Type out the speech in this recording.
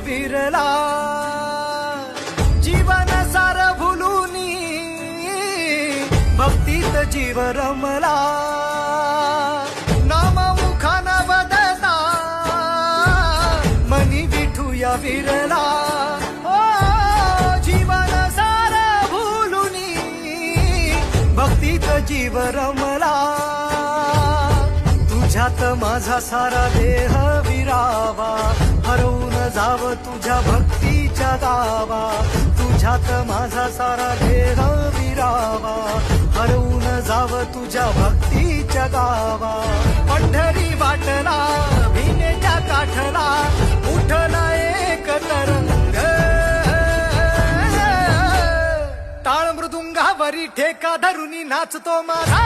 विरला जीवन सार भुलुनी भक्तीत जीव रमला नाम मुखान बदता मनी विठूया विरला ओ जीवन सार भुलुनी भक्तीत जीव रमला तुझ्यात माझा सारा देह विरावा हरवून जाव तुझ्या भक्तीच्या गावा तुझ्यात माझा सारा देह विरावा हरवून जाव तुझ्या भक्तीच्या गावा पंढरी वाटला भिनेच्या काठला उठला एक तरंग टाळ मृदुंगावरी ठेका धरुनी नाचतो माझा